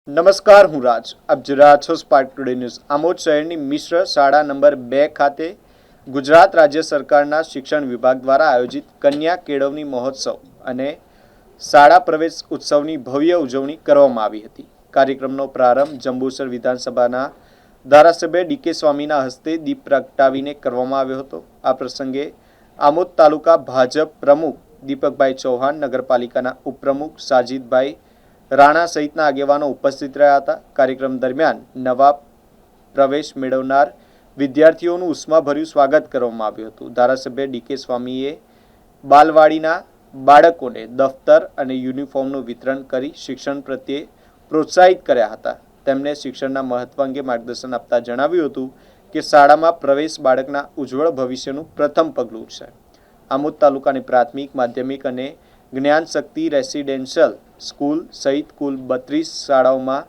નમસ્કાર, હું રાજ. આપ જોઈ રહ્યા છો સ્પાર્ક ટુડે ન્યૂઝ. આમોદ શહેરની મિશ્ર શાળા નંબર 2 ખાતે ગુજરાત રાજ્ય સરકારના શિક્ષણ વિભાગ દ્વારા આયોજિત કન્યા કેળવણી મહોત્સવ અને શાળા પ્રવેશ ઉત્સવની ભવ્ય ઉજવણી કરવામાં આવી હતી. કાર્યક્રમનો પ્રારંભ જંબુસર વિધાનસભાના ધારાસભ્ય ડી.કે. સ્વામીના હસ્તે દીપ પ્રગટાવીને કરવામાં આવ્યો હતો. આ પ્રસંગે આમોદ તાલુકા ભાજપ પ્રમુખ દીપકભાઈ ચૌહાણ, નગરપાલિકાના ઉપપ્રમુખ સાજીદભાઈ રાણા સહિતના આગેવાનો ઉપસ્થિત રહ્યા હતા. કાર્યક્રમ દરમિયાન નવા પ્રવેશ મેળવનાર વિદ્યાર્થીઓનું ઉષ્માભર્યું સ્વાગત કરવામાં આવ્યું હતું. ધારાસભ્ય ડી.કે. સ્વામીએ બાલવાડીના બાળકોને દફતર અને યુનિફોર્મનું વિતરણ કરી શિક્ષણ પ્રત્યે પ્રોત્સાહિત કર્યા હતા. તેમણે શિક્ષણના મહત્વ અંગે માર્ગદર્શન આપતા જણાવ્યું હતું કે શાળામાં પ્રવેશ બાળકના ઉજ્જવળ ભવિષ્યનું પ્રથમ પગલું છે. આમોદ તાલુકાની પ્રાથમિક, માધ્યમિક અને જ્ઞાન શક્તિ રેસિડેન્શિયલ સ્કૂલ સહિત કુલ 32 શાળાઓમાં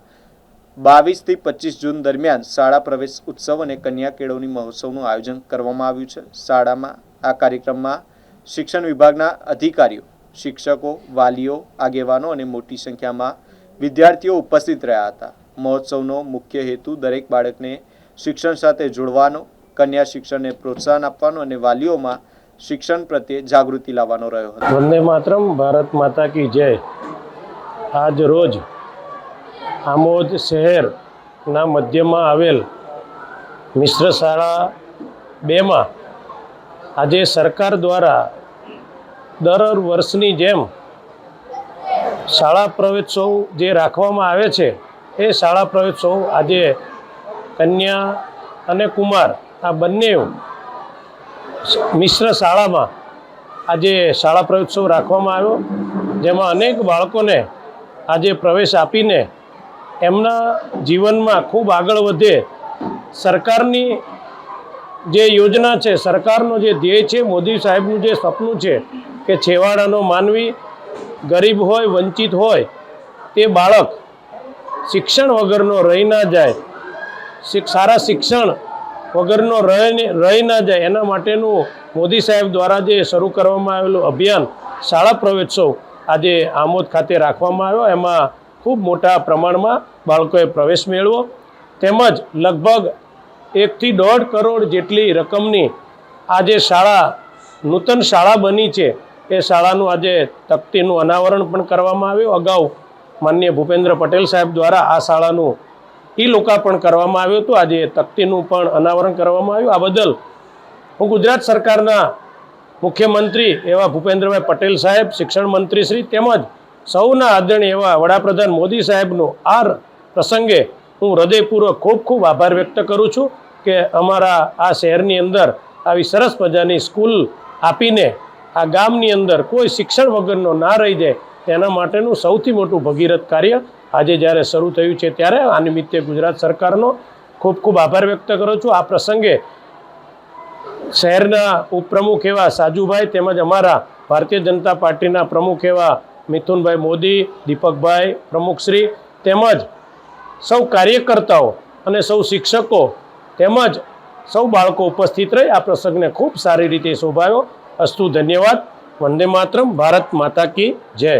22 થી 25 જૂન દરમિયાન શાળા પ્રવેશ ઉત્સવ અને કન્યા કેળવણી મહોત્સવનું આયોજન કરવામાં આવ્યું છે. શાળામાં આ કાર્યક્રમમાં શિક્ષણ વિભાગના અધિકારીઓ, શિક્ષકો, વાલીઓ, આગેવાનો અને મોટી સંખ્યામાં વિદ્યાર્થીઓ ઉપસ્થિત રહ્યા હતા. મહોત્સવનો મુખ્ય હેતુ દરેક બાળકને શિક્ષણ સાથે જોડવાનો, કન્યા શિક્ષણને પ્રોત્સાહન આપવાનો અને વાલીઓમાં શિક્ષણ પ્રત્યે જાગૃતિ લાવવાનો રહ્યો હતો. વંદે માતરમ, ભારત માતા કી જય. આજ રોજ આમોદ શહેરના મધ્યમાં આવેલ મિશ્ર શાળા 2માં આજે સરકાર દ્વારા દર વર્ષની જેમ શાળા પ્રવેશોત્સવ જે રાખવામાં આવે છે એ શાળા પ્રવેશોત્સવ આજે કન્યા અને કુમાર આ બંને મિશ્ર શાળામાં આજે શાળા પ્રવેશોત્સવ રાખવામાં આવ્યો, જેમાં અનેક બાળકોને આજે પ્રવેશ આપીને એમના જીવનમાં ખૂબ આગળ વધે, સરકારની જે યોજના છે, સરકારનો જે ધ્યેય છે, મોદી સાહેબનું જે સપનું છે કે છેવાડાનો માનવી, ગરીબ હોય, વંચિત હોય તે બાળક શિક્ષણ વગરનો રહી ના જાય, સારા શિક્ષણ વગરનો રહી ના જાય, એના માટેનું મોદી સાહેબ દ્વારા જે શરૂ કરવામાં આવેલું અભિયાન શાળા પ્રવેશોત્સવ આજે આમોદ ખાતે રાખવામાં આવ્યો. એમાં ખૂબ મોટા પ્રમાણમાં બાળકોએ પ્રવેશ મેળવ્યો, તેમજ લગભગ 1 થી 1.5 કરોડ જેટલી રકમની આ જે શાળા નૂતન શાળા બની છે એ શાળાનું આજે તકતીનું અનાવરણ પણ કરવામાં આવ્યું. અગાઉ માનનીય ભૂપેન્દ્ર પટેલ સાહેબ દ્વારા આ શાળાનું લોકાર્પણ કરવામાં આવ્યું હતું. આજે તકતીનું પણ અનાવરણ કરવામાં આવ્યું. આ બદલ હું ગુજરાત સરકારના મુખ્યમંત્રી એવા ભૂપેન્દ્રભાઈ પટેલ સાહેબ, શિક્ષણ મંત્રી શ્રી તેમજ સૌના આદરણીય એવા વડાપ્રધાન મોદી સાહેબનો આ પ્રસંગે હું હૃદયપૂર્વક ખૂબ ખૂબ આભાર વ્યક્ત કરું છું કે અમારા આ શહેરની અંદર આવી સરસ મજાની સ્કૂલ આપીને આ ગામની અંદર કોઈ શિક્ષણ વગરનો ના રહી જાય તેના માટેનું સૌથી મોટું ભગીરથ કાર્ય આજે જ્યારે શરૂ થયું છે ત્યારે આ નિમિત્તે ગુજરાત સરકારનો ખૂબ ખૂબ આભાર વ્યક્ત કરું છું. આ પ્રસંગે શહેરના ઉપપ્રમુખ એવા સાજુભાઈ તેમજ અમારા ભારતીય જનતા પાર્ટીના પ્રમુખ એવા મિથુનભાઈ મોદી, દીપકભાઈ પ્રમુખશ્રી તેમજ સૌ કાર્યકર્તાઓ અને સૌ શિક્ષકો તેમજ સૌ બાળકો ઉપસ્થિત રહી આ પ્રસંગને ખૂબ સારી રીતે શોભાયો. અસ્તુ, ધન્યવાદ. વંદે માતરમ. ભારત માતા કી જય.